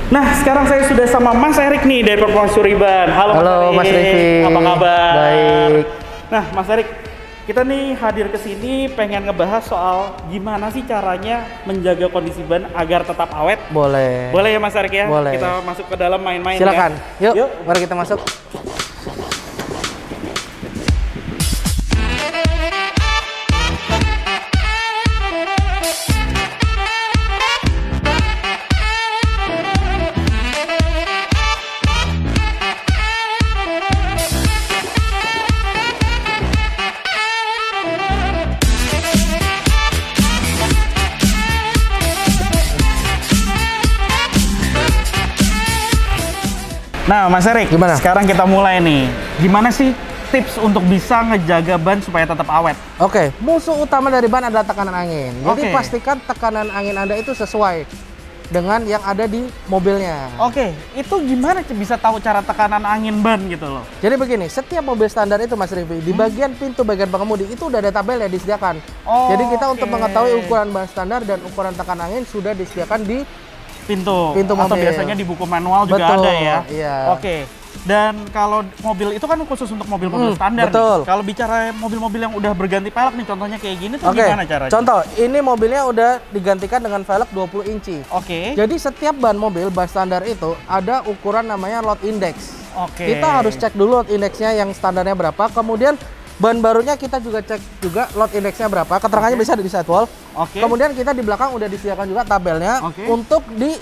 Nah, sekarang saya sudah sama Mas Erik nih dari Performance Suriban. Halo Mas Rivi. Apa kabar? Baik. Nah, Mas Erik, kita nih hadir ke sini pengen ngebahas soal gimana sih caranya menjaga kondisi ban agar tetap awet. Boleh. Boleh ya Mas Erik ya? Boleh. Kita masuk ke dalam main-main. Silakan. Ya? Yuk, mari kita masuk. Nah, Mas Erik, Gimana? sekarang kita mulai nih. Gimana sih tips untuk bisa ngejaga ban supaya tetap awet? Oke, musuh utama dari ban adalah tekanan angin. Oke. Jadi pastikan tekanan angin Anda itu sesuai dengan yang ada di mobilnya. Oke, itu gimana bisa tahu cara tekanan angin ban gitu loh? Jadi begini, setiap mobil standar itu Mas Rivi, di bagian pintu bagian pengemudi itu udah ada tabel yang disediakan. Oh, Jadi kita untuk oke. mengetahui ukuran ban standar dan ukuran tekanan angin sudah disediakan di Pintu Pintu atau mobil. biasanya di buku manual juga Betul, ada ya. iya. Oke. Dan kalau mobil itu kan khusus untuk mobil-mobil standar. betul. Nih. Kalau bicara mobil-mobil yang udah berganti pelek nih, contohnya kayak gini tuh Oke, gimana caranya? contoh, ini mobilnya udah digantikan dengan velg 20 inci. Oke. Jadi setiap ban mobil, ban standar itu ada ukuran namanya load index. Oke. Kita harus cek dulu load indexnya yang standarnya berapa, kemudian ban barunya kita juga cek juga load indexnya berapa, keterangannya bisa di sidewall. Oke. Kemudian kita di belakang udah disediakan juga tabelnya Oke. untuk di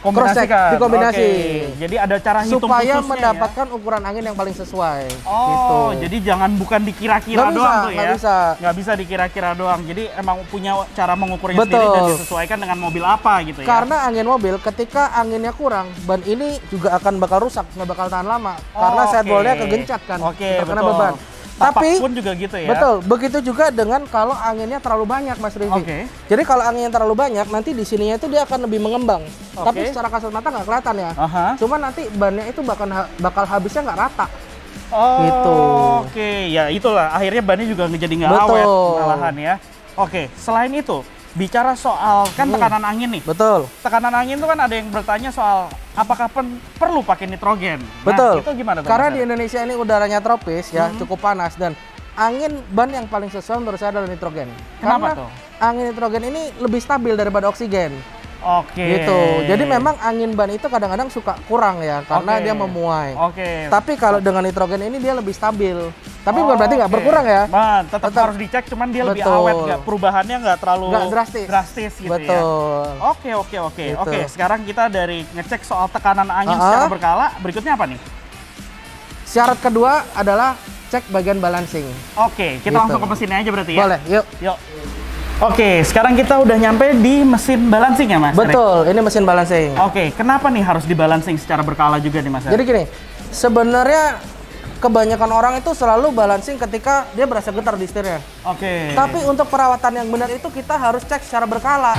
cross check, Kombinasikan. dikombinasi. Oke. Jadi ada cara hitung supaya khususnya mendapatkan ukuran angin yang paling sesuai. ya? Oh, gitu. jadi jangan bukan dikira-kira Nggak doang bisa, tuh ya. nggak bisa. Nggak bisa dikira-kira doang. Jadi emang punya cara mengukurnya Betul. sendiri dan disesuaikan dengan mobil apa gitu ya. Karena angin mobil, ketika anginnya kurang, ban ini juga akan bakal rusak, nggak bakal tahan lama. Karena oke. sidewall-nya kegencet kan, Oke, terkena betul. beban. Tapak Tapi pun juga gitu ya. betul, begitu juga dengan kalau anginnya terlalu banyak, Mas Rivi. Oke. Jadi kalau anginnya terlalu banyak, nanti di sininya itu dia akan lebih mengembang. Oke. Tapi secara kasat mata nggak kelihatan ya. Aha. Cuma nanti bannya itu bakal habisnya nggak rata. Oh, Gitu. Oke, ya itulah akhirnya bannya juga jadi nggak Betul. awet malahan ya. Oke, selain itu bicara soal kan tekanan angin nih. Betul. Tekanan angin itu kan ada yang bertanya soal apakah perlu pakai nitrogen. Betul. Nah, itu gimana tuh? Karena Mas? di Indonesia ini udaranya tropis ya, cukup panas dan angin ban yang paling sesuai menurut saya adalah nitrogen. Kenapa Karena tuh? angin nitrogen ini lebih stabil daripada oksigen. Oke. Gitu. Jadi memang angin ban itu kadang-kadang suka kurang ya karena Oke. dia memuai. Oke. Tapi kalau dengan nitrogen ini dia lebih stabil. Tapi bukan berarti nggak Oke. berkurang ya. Nah, tetap Tetap. harus dicek, cuman dia lebih Betul. awet, perubahannya nggak terlalu Nggak drastis. gitu ya. Betul. Oke. Gitu. Oke, sekarang kita dari ngecek soal tekanan angin Uh-uh. secara berkala, berikutnya apa nih? Syarat kedua adalah cek bagian balancing. Oke, kita Gitu. langsung ke mesinnya aja berarti ya. Boleh, yuk. Yuk. Oke, sekarang kita udah nyampe di mesin balancing ya, Mas? Erik? Betul, ini mesin balancing. Oke, kenapa nih harus dibalancing secara berkala juga nih, Mas? Erik? Jadi gini, sebenarnya kebanyakan orang itu selalu balancing ketika dia berasa getar di setirnya. Oke. Tapi untuk perawatan yang benar itu kita harus cek secara berkala.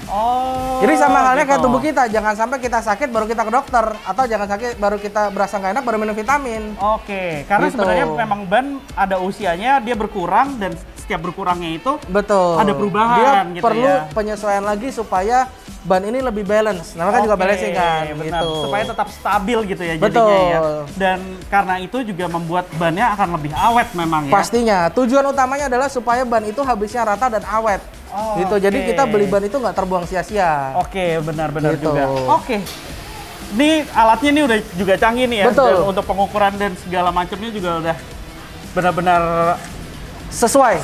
Oh. Jadi sama halnya gitu. kayak tubuh kita, jangan sampai kita sakit baru kita ke dokter, atau jangan sakit baru kita berasa nggak enak baru minum vitamin. Oke, karena Gitu. sebenarnya memang ban ada usianya, dia berkurang dan setiap berkurangnya itu Betul. ada perubahan Dia gitu perlu ya. penyesuaian lagi supaya ban ini lebih balance. Namanya kan juga Oke, balancing kan, benar. gitu. Supaya tetap stabil gitu ya Betul. jadinya ya. Dan karena itu juga membuat bannya akan lebih awet memang ya. Pastinya. Tujuan utamanya adalah supaya ban itu habisnya rata dan awet. Oh, gitu. Jadi oke. kita beli ban itu nggak terbuang sia-sia. Oke, benar-benar Gitu. juga. Oke. Ini alatnya ini udah juga canggih nih ya. Betul. Dan untuk pengukuran dan segala macamnya juga udah benar-benar Sesuai.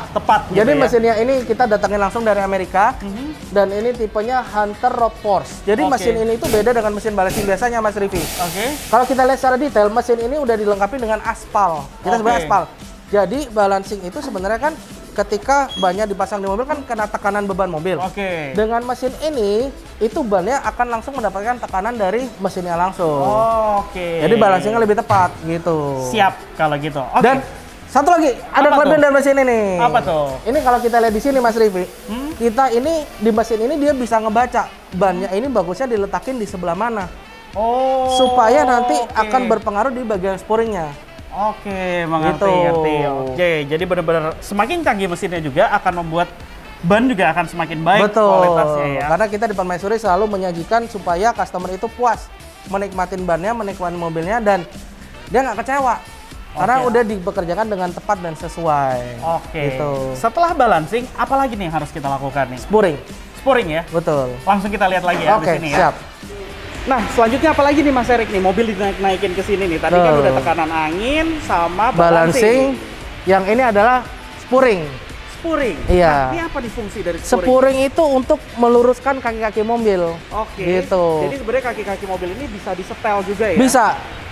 tepat gitu Jadi ya. mesinnya ini kita datangin langsung dari Amerika. Mhm. Dan ini tipenya Hunter Road Force. Jadi Oke. mesin ini itu beda dengan mesin balancing biasanya, Mas Rivi. Oke. Kalau kita lihat secara detail, mesin ini udah dilengkapi dengan aspal. Kita Oke. sebut aspal. Jadi balancing itu sebenarnya kan ketika bannya dipasang di mobil kan kena tekanan beban mobil. Oke. Dengan mesin ini, itu bannya akan langsung mendapatkan tekanan dari mesinnya langsung. Oke. Jadi balancingnya lebih tepat gitu. Siap kalau gitu. Oke. Dan satu lagi, ada Apa kelebihan tuh? dari mesin ini. Apa tuh? Ini kalau kita lihat di sini Mas Rivi, Hmm? kita ini di mesin ini dia bisa ngebaca bannya ini bagusnya diletakin di sebelah mana. Oh. Supaya nanti oke. akan berpengaruh di bagian sporingnya. Oke, mengerti, Gitu. ngerti. Oke, jadi benar-benar semakin canggih mesinnya juga akan membuat ban juga akan semakin baik kualitasnya ya. Karena kita di Permaisuri selalu menyajikan supaya customer itu puas menikmatin bannya, menikmati mobilnya, dan dia nggak kecewa. Karena udah dipekerjakan dengan tepat dan sesuai. Gitu. Setelah balancing, apa lagi nih yang harus kita lakukan nih? Spuring ya? Betul. Langsung kita lihat lagi ya di sini ya. Siap. Nah, selanjutnya apa lagi nih Mas Erik nih? Mobil dinaikin ke sini nih. Tadi kan udah tekanan angin sama balancing. Yang ini adalah spuring. Iya. Nah, ini apa nih fungsi dari spuring? Spuring itu untuk meluruskan kaki-kaki mobil. Gitu. Jadi sebenarnya kaki-kaki mobil ini bisa disetel juga ya? Bisa.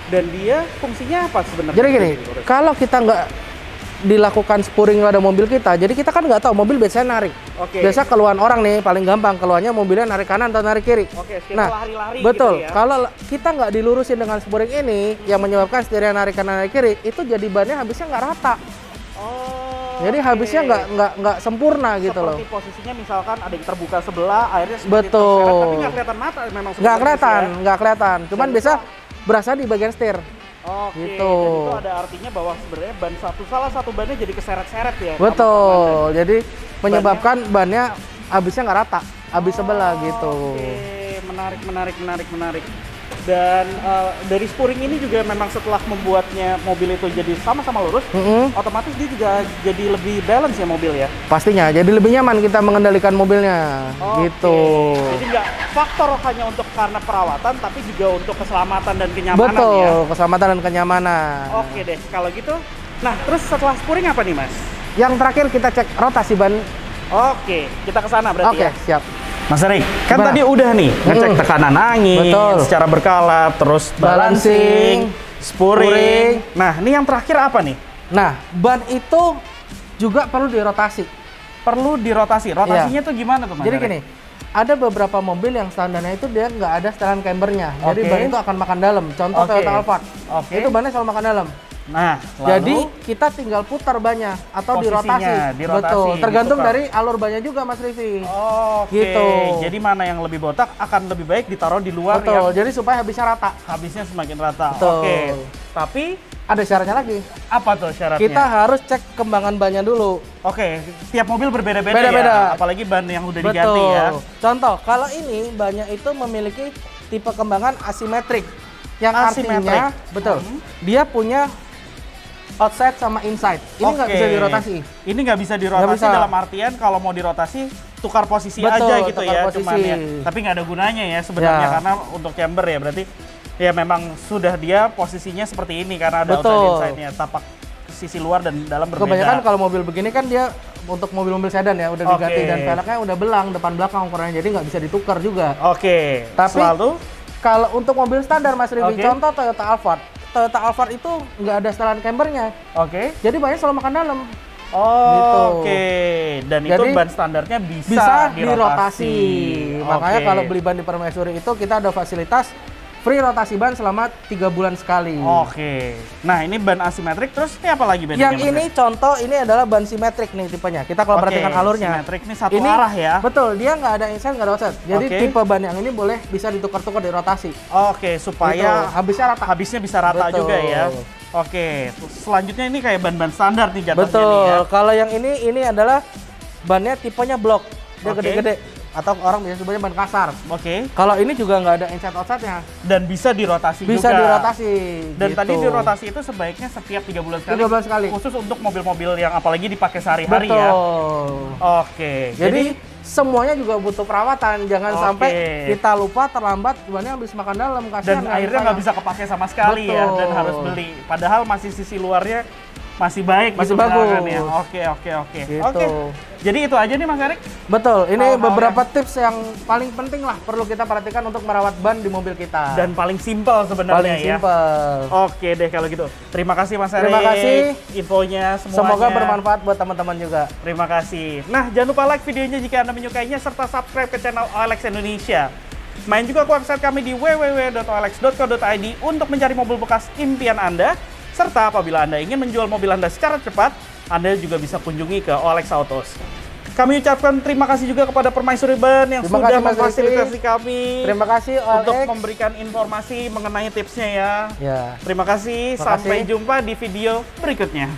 Dan dia fungsinya apa sebenarnya? Jadi gini, kalau kita nggak dilakukan spuring pada mobil kita, jadi kita kan nggak tahu mobil biasanya narik. Biasa keluhan orang nih, paling gampang keluhannya mobilnya narik kanan atau narik kiri. Nah, lari-lari betul. Gitu ya? Kalau kita nggak dilurusin dengan spuring ini, yang menyebabkan setirnya narik kanan narik kiri, itu jadi bannya habisnya nggak rata. Jadi habisnya nggak sempurna gitu loh. Seperti posisinya misalkan ada yang terbuka sebelah, airnya seperti betul. terseret, tapi nggak kelihatan mata memang. Nggak kelihatan. Cuman biasa berasa di bagian setir. Gitu. Dan itu ada artinya bahwa sebenarnya ban salah satu bannya jadi keseret-seret ya. Betul. Jadi menyebabkan bannya habisnya nggak rata, habis sebelah gitu. Menarik. Dan dari spuring ini juga memang setelah membuatnya mobil itu jadi sama-sama lurus, otomatis dia juga jadi lebih balance ya mobil ya? Pastinya, jadi lebih nyaman kita mengendalikan mobilnya, gitu. Jadi nggak faktor hanya untuk karena perawatan, tapi juga untuk keselamatan dan kenyamanan ya? Betul, keselamatan dan kenyamanan. Oke deh, kalau gitu. Nah, terus setelah spuring apa nih Mas? Yang terakhir kita cek rotasi ban. Oke, kita ke sana berarti ya? Siap. Mas Erik, kan tadi udah nih ngecek tekanan angin secara berkala, terus balancing, spuring. Nah, ini yang terakhir apa nih? Nah, ban itu juga perlu dirotasi. Rotasinya tuh gimana tuh Mas? Jadi gini, ada beberapa mobil yang standarnya itu dia nggak ada setelan cambernya. Jadi ban itu akan makan dalam. Contoh Toyota Alphard. Itu bannya selalu makan dalam. Nah, jadi kita tinggal putar bannya atau dirotasi. Betul. Tergantung dari alur bannya juga Mas Rivi. Gitu. Jadi mana yang lebih botak akan lebih baik ditaruh di luar. Betul. Jadi supaya habisnya rata. Habisnya semakin rata. Betul. Tapi ada syaratnya lagi. Apa tuh syaratnya? Kita harus cek kembangan bannya dulu. Tiap mobil berbeda-beda ya. Apalagi ban yang udah diganti ya. Contoh, kalau ini bannya itu memiliki tipe kembangan asimetrik. Yang artinya, dia punya outside sama inside. Ini nggak bisa dirotasi. Ini nggak bisa dirotasi dalam artian kalau mau dirotasi tukar posisi aja gitu ya. Cuman ya. Tapi nggak ada gunanya ya sebenarnya karena untuk camber ya berarti ya memang sudah dia posisinya seperti ini karena ada outside inside-nya. Tapak sisi luar dan dalam berbeda. Kebanyakan kalau mobil begini kan dia untuk mobil-mobil sedan ya udah diganti dan velgnya udah belang depan belakang ukurannya jadi nggak bisa ditukar juga. Tapi kalau untuk mobil standar Mas Rivi, contoh Toyota Alphard itu nggak ada setelan cambernya. Jadi bannya selalu makan dalam. Dan itu ban standarnya bisa dirotasi. Makanya kalau beli ban di Permaisuri itu kita ada fasilitas free rotasi ban selama 3 bulan sekali. Nah ini ban asimetrik, terus ini apa lagi bedanya? Yang ini contoh, ini adalah ban simetrik nih tipenya. Kita kalau perhatikan alurnya. Simetrik ini satu arah ya? Betul, dia nggak ada inside, nggak ada outside. Jadi tipe ban yang ini boleh bisa ditukar-tukar di rotasi. Supaya habisnya bisa rata juga ya. Selanjutnya ini kayak ban-ban standar nih jatuhnya. Betul, kalau yang ini adalah bannya tipenya blok, dia gede-gede. Atau orang biasa sebutnya ban kasar. Kalau ini juga nggak ada inside outside-nya. Dan bisa dirotasi juga. Bisa dirotasi. Dan tadi dirotasi itu sebaiknya setiap 3 bulan sekali. 3 bulan sekali. Khusus untuk mobil-mobil yang apalagi dipakai sehari-hari ya. Jadi semuanya juga butuh perawatan. Jangan sampai kita lupa terlambat bannya habis makan dalam. Dan akhirnya nggak bisa kepake sama sekali ya. Dan harus beli. Padahal masih sisi luarnya masih baik, masih bagus ya. Oke. Jadi itu aja nih Mas Erik. Betul. Ini beberapa tips yang paling penting lah perlu kita perhatikan untuk merawat ban di mobil kita. Dan paling simpel sebenarnya paling simpel. Oke deh kalau gitu. Terima kasih Mas Erik. Terima kasih infonya semuanya. Semoga bermanfaat buat teman-teman juga. Terima kasih. Nah jangan lupa like videonya jika Anda menyukainya serta subscribe ke channel OLX Indonesia. Main juga ke website kami di www.olx.co.id untuk mencari mobil bekas impian Anda. Serta apabila Anda ingin menjual mobil Anda secara cepat, Anda juga bisa kunjungi ke OLX Autos. Kami ucapkan terima kasih juga kepada Permaisuri Ban yang sudah memfasilitasi kami. Terima kasih OLX untuk memberikan informasi mengenai tipsnya ya. Terima kasih. Sampai jumpa di video berikutnya.